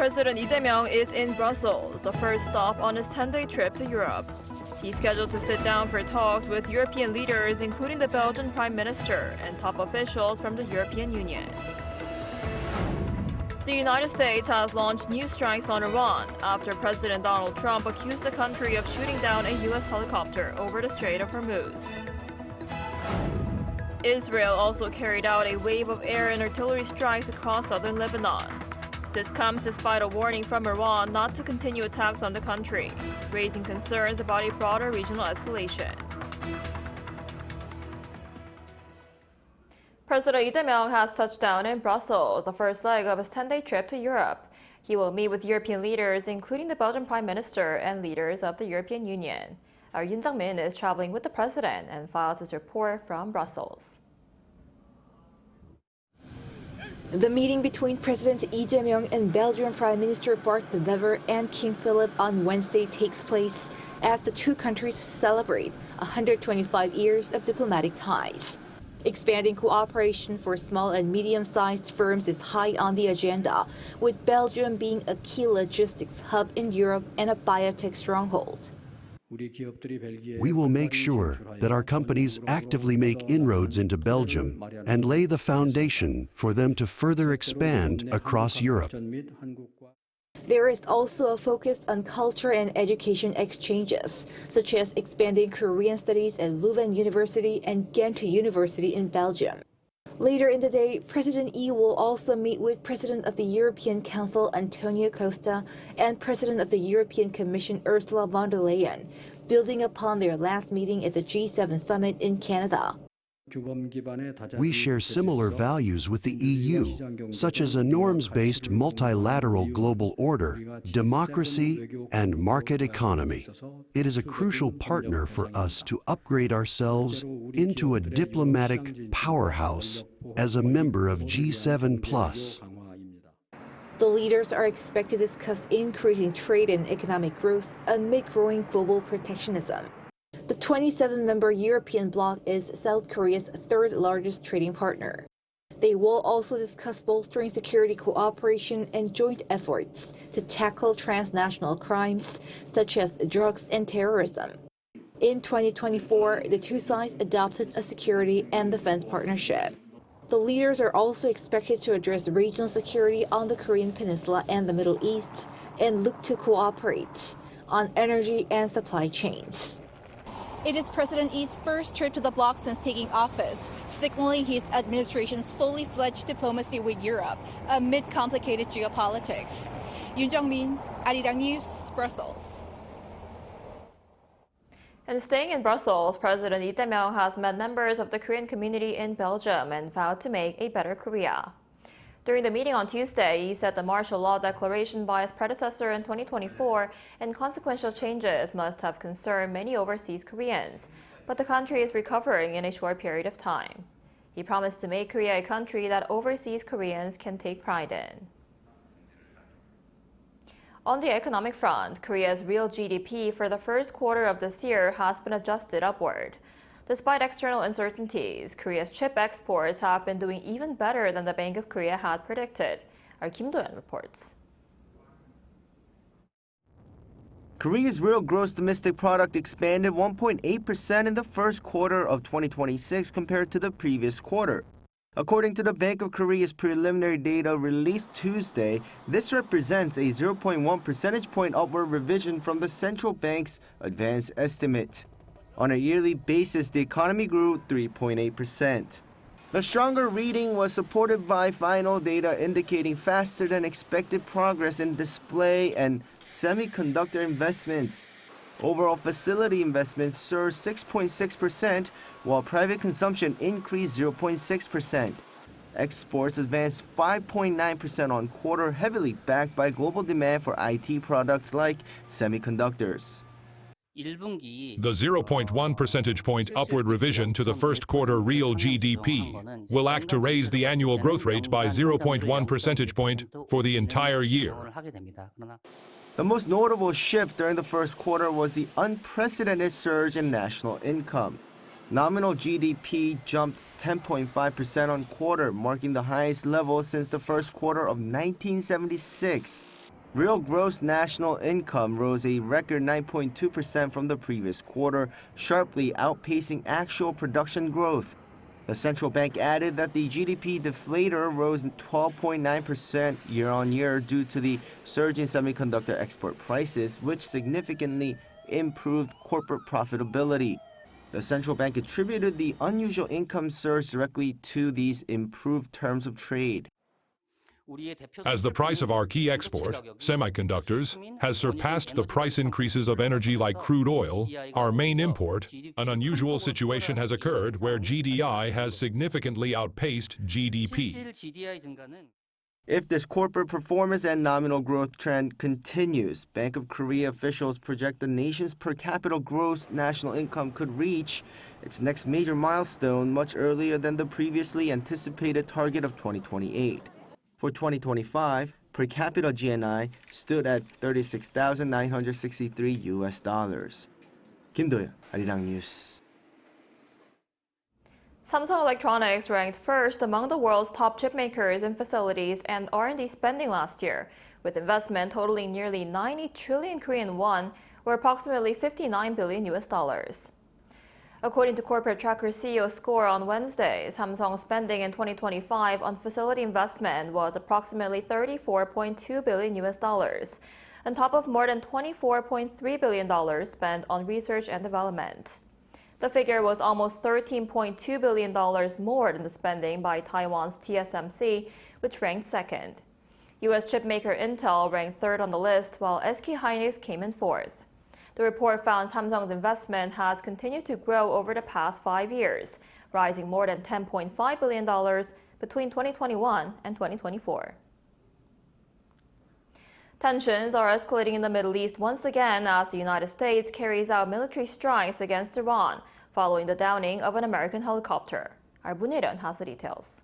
President Lee Jae-myung is in Brussels, the first stop on his 10-day trip to Europe. He's scheduled to sit down for talks with European leaders, including the Belgian Prime Minister and top officials from the European Union. The United States has launched new strikes on Iran after President Donald Trump accused the country of shooting down a U.S. helicopter over the Strait of Hormuz. Israel also carried out a wave of air and artillery strikes across southern Lebanon. This comes despite a warning from Iran not to continue attacks on the country, raising concerns about a broader regional escalation. President Lee Jae-myung has touched down in Brussels, the first leg of his 10-day trip to Europe. He will meet with European leaders, including the Belgian Prime Minister and leaders of the European Union. Our Yoon Jung-min is traveling with the president and files his report from Brussels. The meeting between President Lee Jae-myung and Belgian Prime Minister Bart De Wever and King Philip on Wednesday takes place as the two countries celebrate 125 years of diplomatic ties. Expanding cooperation for small and medium-sized firms is high on the agenda, with Belgium being a key logistics hub in Europe and a biotech stronghold. We will make sure that our companies actively make inroads into Belgium and lay the foundation for them to further expand across Europe. There is also a focus on culture and education exchanges, such as expanding Korean studies at Leuven University and Ghent University in Belgium. Later in the day, President Yi will also meet with President of the European Council Antonio Costa and President of the European Commission Ursula von der Leyen, building upon their last meeting at the G7 summit in Canada. We share similar values with the EU, such as a norms-based multilateral global order, democracy, and market economy. It is a crucial partner for us to upgrade ourselves into a diplomatic powerhouse as a member of G7+. The leaders are expected to discuss increasing trade and economic growth amid growing global protectionism. The 27-member European bloc is South Korea's third-largest trading partner. They will also discuss bolstering security cooperation and joint efforts to tackle transnational crimes such as drugs and terrorism. In 2024, the two sides adopted a security and defense partnership. The leaders are also expected to address regional security on the Korean Peninsula and the Middle East and look to cooperate on energy and supply chains. It is President Yi's first trip to the bloc since taking office, signaling his administration's fully fledged diplomacy with Europe amid complicated geopolitics. Yoon Jung-min, Arirang News, Brussels. And staying in Brussels, President Lee Jae-myung has met members of the Korean community in Belgium and vowed to make a better Korea. During the meeting on Tuesday, he said the martial law declaration by his predecessor in 2024 and consequential changes must have concerned many overseas Koreans, but the country is recovering in a short period of time. He promised to make Korea a country that overseas Koreans can take pride in. On the economic front, Korea's real GDP for the first quarter of this year has been adjusted upward. Despite external uncertainties, Korea's chip exports have been doing even better than the Bank of Korea had predicted. Our Kim Do-yeon reports. Korea's real gross domestic product expanded 1.8% in the first quarter of 2026 compared to the previous quarter. According to the Bank of Korea's preliminary data released Tuesday, this represents a 0.1 percentage point upward revision from the central bank's advanced estimate. On a yearly basis, the economy grew 3.8%. The stronger reading was supported by final data indicating faster than expected progress in display and semiconductor investments. Overall facility investments surged 6.6%, while private consumption increased 0.6%. Exports advanced 5.9% on quarter, heavily backed by global demand for IT products like semiconductors. The 0.1 percentage point upward revision to the first quarter real GDP will act to raise the annual growth rate by 0.1 percentage point for the entire year. The most notable shift during the first quarter was the unprecedented surge in national income. Nominal GDP jumped 10.5% on quarter, marking the highest level since the first quarter of 1976. Real gross national income rose a record 9.2% from the previous quarter, sharply outpacing actual production growth. The central bank added that the GDP deflator rose 12.9% year-on-year due to the surge in semiconductor export prices, which significantly improved corporate profitability. The central bank attributed the unusual income surge directly to these improved terms of trade. As the price of our key export, semiconductors, has surpassed the price increases of energy like crude oil, our main import, an unusual situation has occurred where GDI has significantly outpaced GDP. If this corporate performance and nominal growth trend continues, Bank of Korea officials project the nation's per capita gross national income could reach its next major milestone much earlier than the previously anticipated target of 2028. For 2025, per capita GNI stood at $36,963. Kim Do-yeon, Arirang News. Samsung Electronics ranked first among the world's top chipmakers in facilities and R&D spending last year, with investment totaling nearly 90 trillion Korean won, or approximately $59 billion. According to Corporate Tracker CEO Score on Wednesday, Samsung's spending in 2025 on facility investment was approximately $34.2 billion, on top of more than $24.3 billion spent on research and development. The figure was almost $13.2 billion more than the spending by Taiwan's TSMC, which ranked second. U.S. chipmaker Intel ranked third on the list, while SK hynix came in fourth. The report found Samsung's investment has continued to grow over the past 5 years, rising more than $10.5 billion between 2021 and 2024. Tensions are escalating in the Middle East once again as the United States carries out military strikes against Iran following the downing of an American helicopter. Our Domoheon has the details.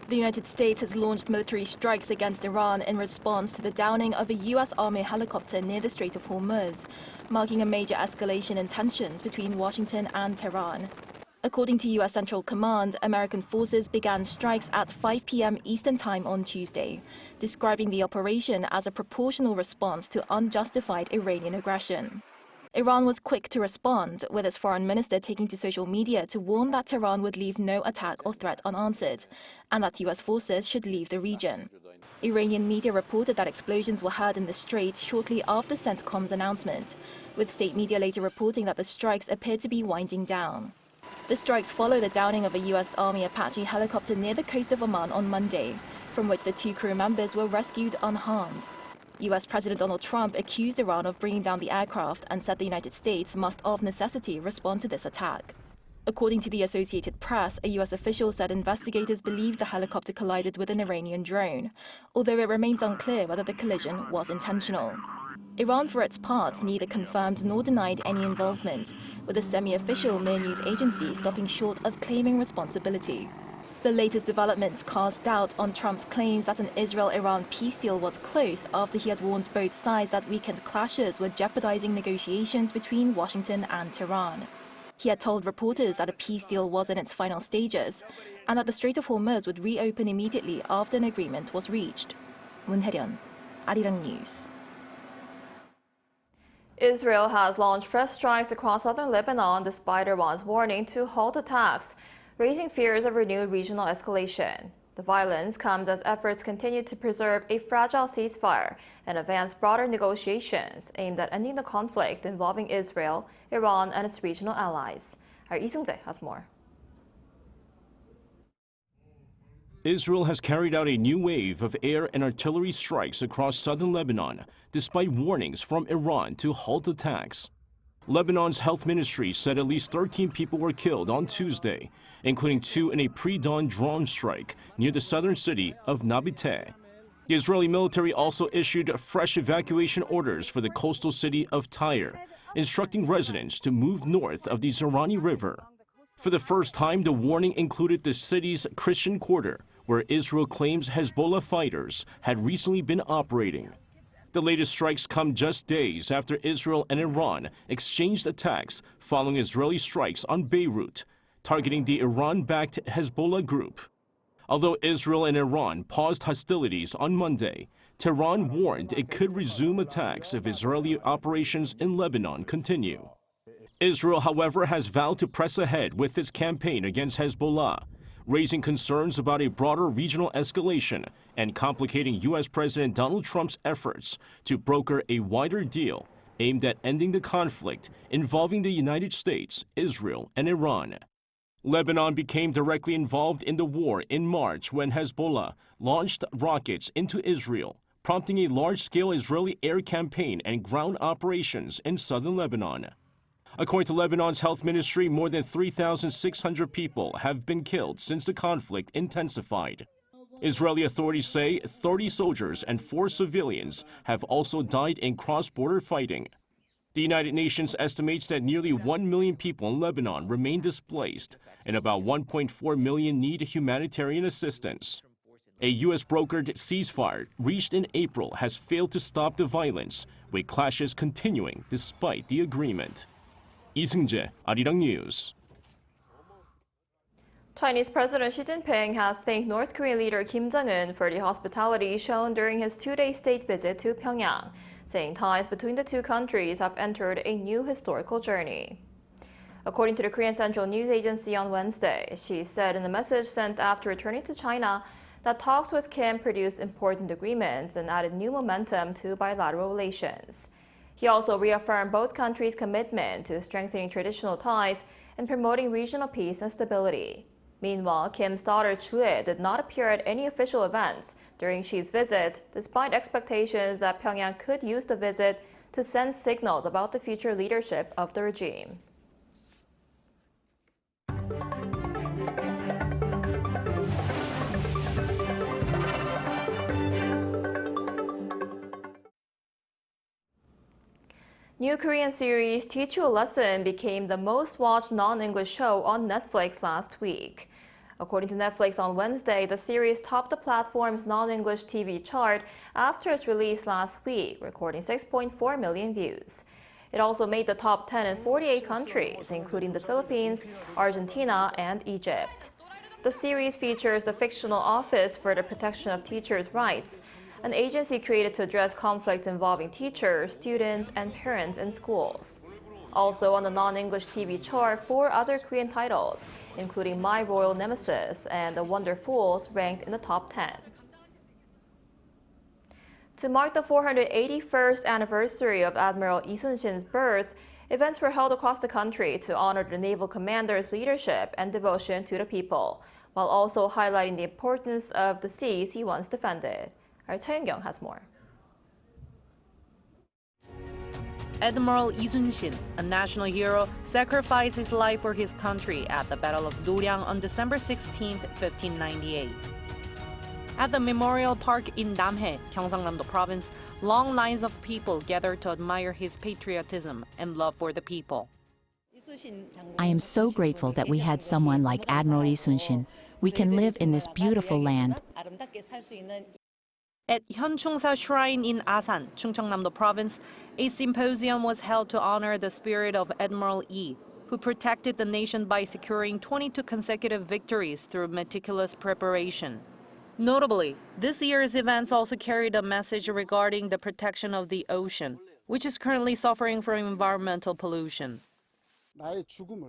The United States has launched military strikes against Iran in response to the downing of a U.S. Army helicopter near the Strait of Hormuz, marking a major escalation in tensions between Washington and Tehran. According to U.S. Central Command, American forces began strikes at 5 p.m. Eastern Time on Tuesday, describing the operation as a proportional response to unjustified Iranian aggression. Iran was quick to respond, with its foreign minister taking to social media to warn that Tehran would leave no attack or threat unanswered, and that U.S. forces should leave the region. Iranian media reported that explosions were heard in the strait shortly after CENTCOM's announcement, with state media later reporting that the strikes appeared to be winding down. The strikes follow the downing of a U.S. Army Apache helicopter near the coast of Oman on Monday, from which the 2 crew members were rescued unharmed. U.S. President Donald Trump accused Iran of bringing down the aircraft and said the United States must of necessity respond to this attack. According to the Associated Press, a U.S. official said investigators believe the helicopter collided with an Iranian drone, although it remains unclear whether the collision was intentional. Iran, for its part, neither confirmed nor denied any involvement, with a semi-official Mir news agency stopping short of claiming responsibility. The latest developments cast doubt on Trump's claims that an Israel-Iran peace deal was close after he had warned both sides that weekend clashes were jeopardizing negotiations between Washington and Tehran. He had told reporters that a peace deal was in its final stages and that the Strait of Hormuz would reopen immediately after an agreement was reached. Domoheon, Arirang News. Israel has launched fresh strikes across southern Lebanon despite Iran's warning to halt attacks, raising fears of renewed regional escalation. The violence comes as efforts continue to preserve a fragile ceasefire and advance broader negotiations aimed at ending the conflict involving Israel, Iran, and its regional allies. Our Lee Seung-jae has more. Israel has carried out a new wave of air and artillery strikes across southern Lebanon, despite warnings from Iran to halt attacks. Lebanon's health ministry said at least 13 people were killed on Tuesday, including 2 in a pre-dawn drone strike near the southern city of Nabateh. The Israeli military also issued fresh evacuation orders for the coastal city of Tyre, instructing residents to move north of the Zerani River. For the first time, the warning included the city's Christian quarter, where Israel claims Hezbollah fighters had recently been operating. The latest strikes come just days after Israel and Iran exchanged attacks following Israeli strikes on Beirut, targeting the Iran-backed Hezbollah group. Although Israel and Iran paused hostilities on Monday, Tehran warned it could resume attacks if Israeli operations in Lebanon continue. Israel, however, has vowed to press ahead with its campaign against Hezbollah, raising concerns about a broader regional escalation and complicating U.S. President Donald Trump's efforts to broker a wider deal aimed at ending the conflict involving the United States, Israel, and Iran. Lebanon became directly involved in the war in March when Hezbollah launched rockets into Israel, prompting a large-scale Israeli air campaign and ground operations in southern Lebanon. According to Lebanon's health ministry, more than 3,600 people have been killed since the conflict intensified. Israeli authorities say 30 soldiers and 4 civilians have also died in cross-border fighting. The United Nations estimates that nearly 1 million people in Lebanon remain displaced and about 1.4 million need humanitarian assistance. A U.S.-brokered ceasefire reached in April has failed to stop the violence, with clashes continuing despite the agreement. Lee Seung-jae, Arirang News. Chinese President Xi Jinping has thanked North Korean leader Kim Jong-un for the hospitality shown during his 2-day state visit to Pyongyang, saying ties between the two countries have entered a new historical journey. According to the Korean Central News Agency on Wednesday, Xi said in a message sent after returning to China that talks with Kim produced important agreements and added new momentum to bilateral relations. He also reaffirmed both countries' commitment to strengthening traditional ties and promoting regional peace and stability. Meanwhile, Kim's daughter Chue did not appear at any official events during Xi's visit, despite expectations that Pyongyang could use the visit to send signals about the future leadership of the regime. New Korean series Teach You a Lesson became the most watched non-English show on Netflix last week. According to Netflix on Wednesday, the series topped the platform's non-English TV chart after its release last week, recording 6.4 million views. It also made the top 10 in 48 countries, including the Philippines, Argentina, and Egypt. The series features the fictional Office for the Protection of Teachers' Rights, an agency created to address conflicts involving teachers, students, and parents in schools. Also on the non-English TV chart, 4 other Korean titles, including My Royal Nemesis and The Wonder Fools, ranked in the top 10. To mark the 481st anniversary of Admiral Yi Sun-sin's birth, events were held across the country to honor the naval commander's leadership and devotion to the people, while also highlighting the importance of the seas he once defended. Our Cha Eun-kyung has more. Admiral Yi Sun-sin, a national hero, sacrificed his life for his country at the Battle of Doryang on December 16, 1598. At the Memorial Park in Namhae, Gyeongsang-namdo Province, long lines of people gathered to admire his patriotism and love for the people. I am so grateful that we had someone like Admiral Yi Sun-sin. We can live in this beautiful land. At Hyunchungsa Shrine in Asan, Chungcheongnam-do Province, a symposium was held to honor the spirit of Admiral Yi, who protected the nation by securing 22 consecutive victories through meticulous preparation. Notably, this year's events also carried a message regarding the protection of the ocean, which is currently suffering from environmental pollution.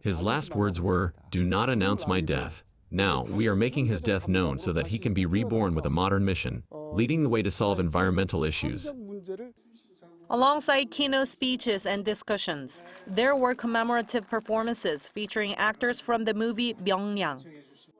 His last words were, "Do not announce my death." Now, we are making his death known so that he can be reborn with a modern mission, leading the way to solve environmental issues. Alongside keynote speeches and discussions, there were commemorative performances featuring actors from the movie Myeongyang.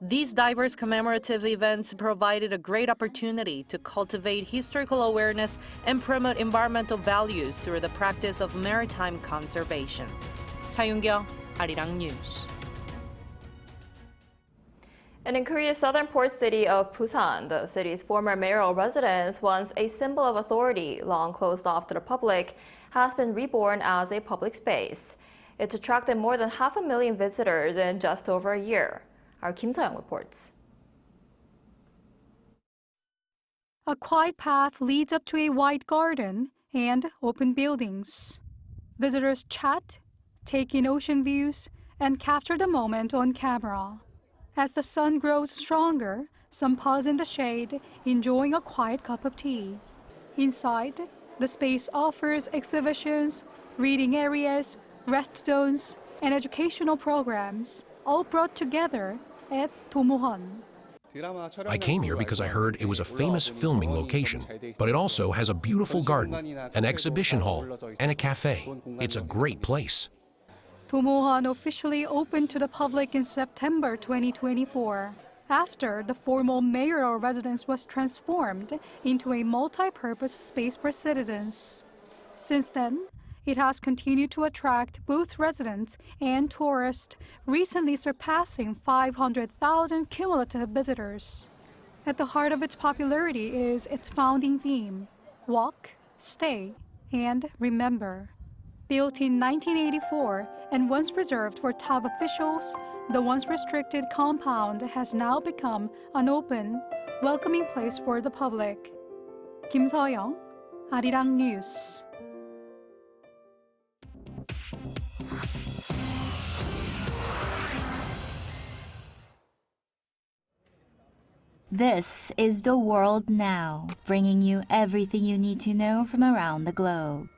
These diverse commemorative events provided a great opportunity to cultivate historical awareness and promote environmental values through the practice of maritime conservation. Cha Eun-kyung, Arirang News. And in Korea's southern port city of Busan, the city's former mayoral residence, once a symbol of authority, long closed off to the public, has been reborn as a public space. It's attracted more than 500,000 visitors in just over a year. Our Kim So-young reports. A quiet path leads up to a wide garden and open buildings. Visitors chat, take in ocean views, and capture the moment on camera. As the sun grows stronger, Some pause in the shade, enjoying a quiet cup of tea. Inside, the space offers exhibitions, reading areas, rest zones, and educational programs, all brought together at Domoheon. I came here because I heard it was a famous filming location, but it also has a beautiful garden, an exhibition hall, and a cafe. It's a great place. Domoheon officially opened to the public in September 2024, after the former mayoral residence was transformed into a multi-purpose space for citizens. Since then, it has continued to attract both residents and tourists, recently surpassing 500,000 cumulative visitors. At the heart of its popularity is its founding theme, walk, stay, and remember. Built in 1984 and once reserved for top officials, the once restricted compound has now become an open, welcoming place for the public. Kim Seoyoung, Arirang News. This is The World Now, bringing you everything you need to know from around the globe.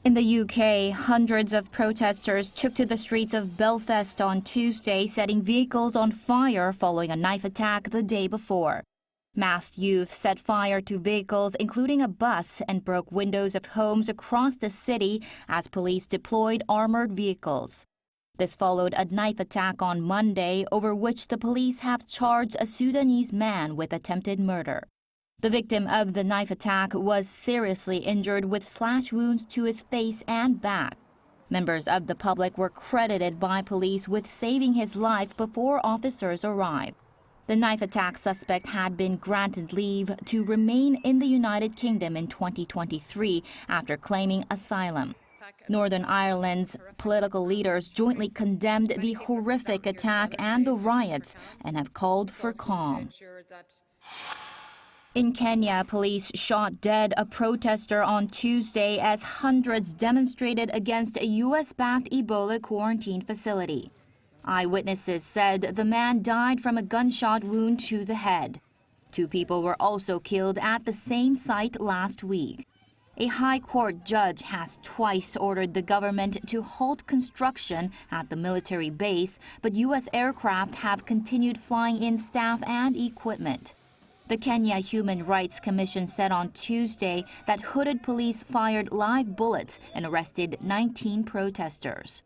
In the UK, hundreds of protesters took to the streets of Belfast on Tuesday, setting vehicles on fire following a knife attack the day before. Masked youth set fire to vehicles, including a bus, and broke windows of homes across the city as police deployed armored vehicles. This followed a knife attack on Monday, over which the police have charged a Sudanese man with attempted murder. The victim of the knife attack was seriously injured with slash wounds to his face and back. Members of the public were credited by police with saving his life before officers arrived. The knife attack suspect had been granted leave to remain in the United Kingdom in 2023 after claiming asylum. Northern Ireland's political leaders jointly condemned the horrific attack and the riots and have called for calm. In Kenya, police shot dead a protester on Tuesday as hundreds demonstrated against a U.S.-backed Ebola quarantine facility. Eyewitnesses said the man died from a gunshot wound to the head. 2 people were also killed at the same site last week. A high court judge has twice ordered the government to halt construction at the military base, but U.S. aircraft have continued flying in staff and equipment. The Kenya Human Rights Commission said on Tuesday that hooded police fired live bullets and arrested 19 protesters.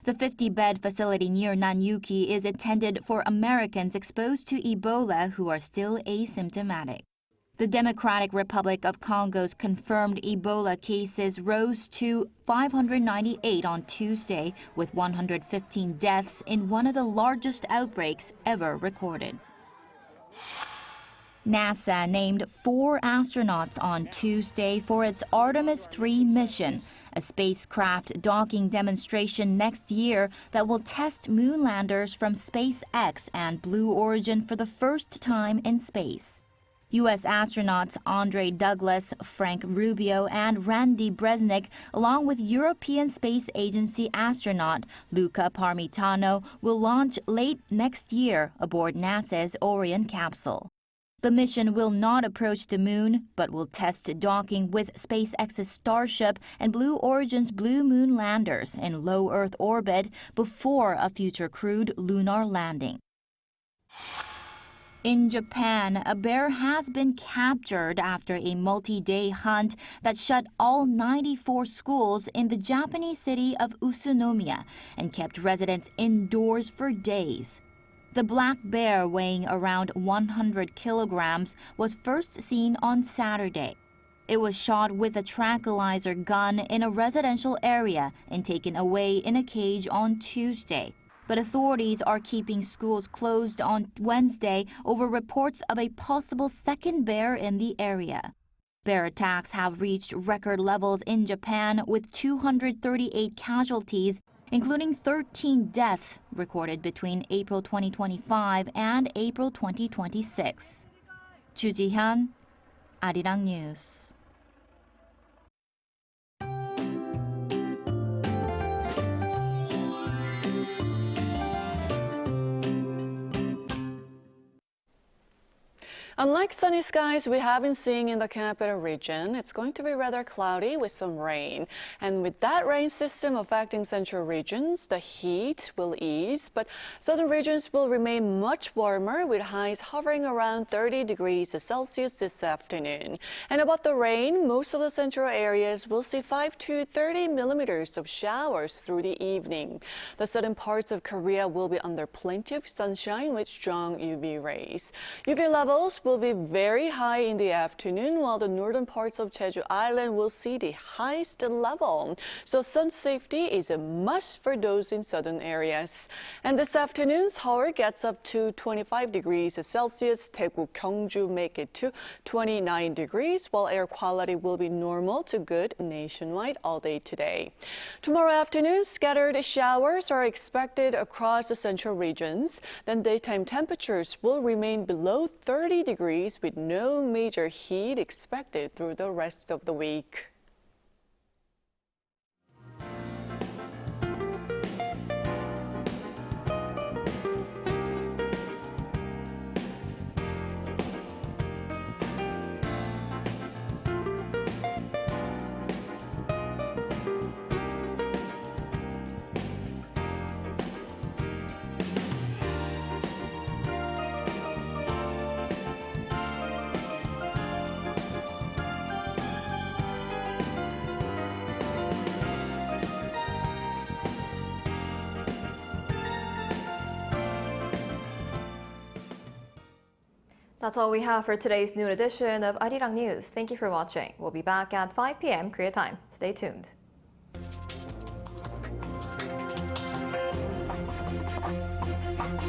The 50-bed facility near Nanyuki is intended for Americans exposed to Ebola who are still asymptomatic. The Democratic Republic of Congo's confirmed Ebola cases rose to 598 on Tuesday, with 115 deaths in one of the largest outbreaks ever recorded. NASA named 4 astronauts on Tuesday for its Artemis 3 mission, a spacecraft docking demonstration next year that will test moon landers from SpaceX and Blue Origin for the first time in space. U.S. astronauts Andre Douglas, Frank Rubio, and Randy Bresnik, along with European Space Agency astronaut Luca Parmitano, will launch late next year aboard NASA's Orion capsule. The mission will not approach the moon, but will test docking with SpaceX's Starship and Blue Origin's Blue Moon landers in low Earth orbit before a future crewed lunar landing. In Japan, a bear has been captured after a multi-day hunt that shut all 94 schools in the Japanese city of Utsunomiya and kept residents indoors for days. The black bear, weighing around 100 kilograms, was first seen on Saturday. It was shot with a tranquilizer gun in a residential area and taken away in a cage on Tuesday. But authorities are keeping schools closed on Wednesday over reports of a possible second bear in the area. Bear attacks have reached record levels in Japan, with 238 casualties, including 13 deaths recorded between April 2025 and April 2026. Chu Ji-hyun, Arirang News. Unlike sunny skies we have been seeing in the capital region, it's going to be rather cloudy with some rain. And with that rain system affecting central regions, the heat will ease, but southern regions will remain much warmer with highs hovering around 30 degrees Celsius this afternoon. And about the rain, most of the central areas will see 5 to 30 millimeters of showers through the evening. The southern parts of Korea will be under plenty of sunshine with strong UV rays. UV levels will be very high in the afternoon, while the northern parts of Jeju Island will see the highest level. So sun safety is a must for those in southern areas. And this afternoon, Seoul gets up to 25 degrees Celsius. Daegu, Gyeongju make it to 29 degrees, while air quality will be normal to good nationwide all day today. Tomorrow afternoon, scattered showers are expected across the central regions. Then daytime temperatures will remain below 30 degrees with no major heat expected through the rest of the week. That's all we have for today's noon edition of Arirang News. Thank you for watching. We'll be back at 5 p.m. Korea time. Stay tuned.